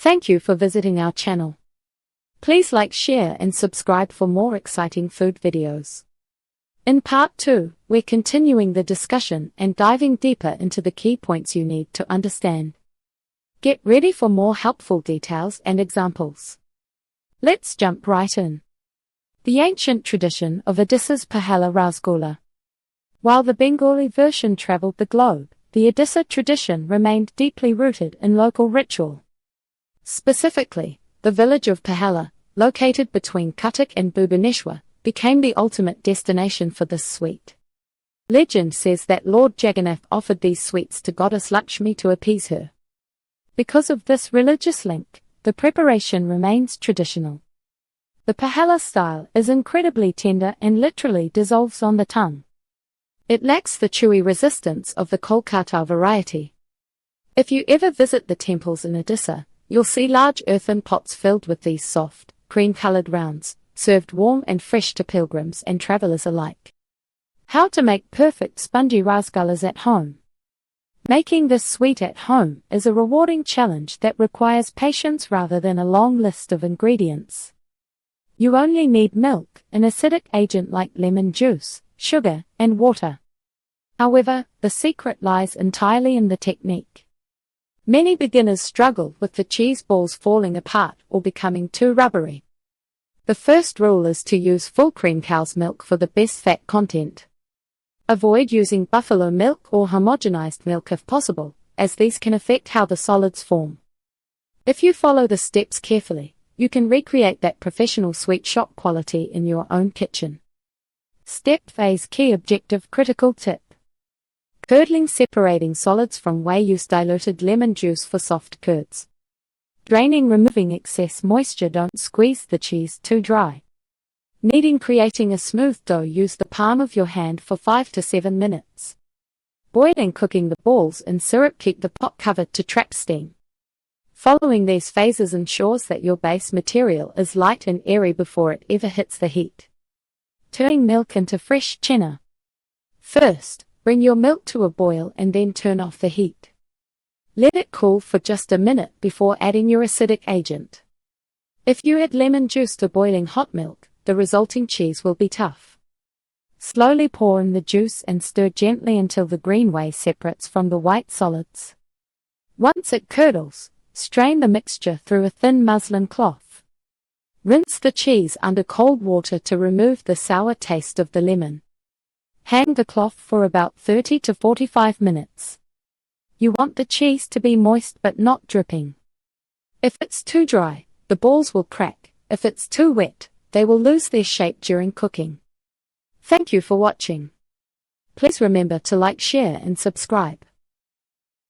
Thank you for visiting our channel. Please like, share and subscribe for more exciting food videos. In part 2, we're continuing the discussion and diving deeper into the key points you need to understand. Get ready for more helpful details and examples. Let's jump right in. The ancient tradition of Odisha's Spongy Rasgulla. While the Bengali version traveled the globe, the Odisha tradition remained deeply rooted in local ritual. Specifically, the village of Pahala, located between Cuttack and Bhubaneswar, became the ultimate destination for this sweet. Legend says that Lord Jagannath offered these sweets to goddess Lakshmi to appease her. Because of this religious link, the preparation remains traditional. The Pahala style is incredibly tender and literally dissolves on the tongue. It lacks the chewy resistance of the Kolkata variety. If you ever visit the temples in Odisha, you'll see large earthen pots filled with these soft, cream-colored rounds, served warm and fresh to pilgrims and travelers alike. How to make perfect spongy rasgullas at home. Making this sweet at home is a rewarding challenge that requires patience rather than a long list of ingredients. You only need milk, an acidic agent like lemon juice, sugar, and water. However, the secret lies entirely in the technique. Many beginners struggle with the cheese balls falling apart or becoming too rubbery. The first rule is to use full cream cow's milk for the best fat content. Avoid using buffalo milk or homogenized milk if possible, as these can affect how the solids form. If you follow the steps carefully, you can recreate that professional sweet shop quality in your own kitchen. Step phase key objective critical tip. Curdling, separating solids from whey. Use diluted lemon juice for soft curds. Draining, removing excess moisture. Don't squeeze the cheese too dry. Kneading, creating a smooth dough. Use the palm of your hand for 5 to 7 minutes. Boiling, cooking the balls in syrup. Keep the pot covered to trap steam. Following these phases ensures that your base material is light and airy before it ever hits the heat. Turning milk into fresh chenna. First, bring your milk to a boil and then turn off the heat. Let it cool for just a minute before adding your acidic agent. If you add lemon juice to boiling hot milk, the resulting cheese will be tough. Slowly pour in the juice and stir gently until the green whey separates from the white solids. Once it curdles, strain the mixture through a thin muslin cloth. Rinse the cheese under cold water to remove the sour taste of the lemon. Hang the cloth for about 30 to 45 minutes. You want the cheese to be moist but not dripping. If it's too dry, the balls will crack. If it's too wet, they will lose their shape during cooking. Thank you for watching. Please remember to like, share and subscribe.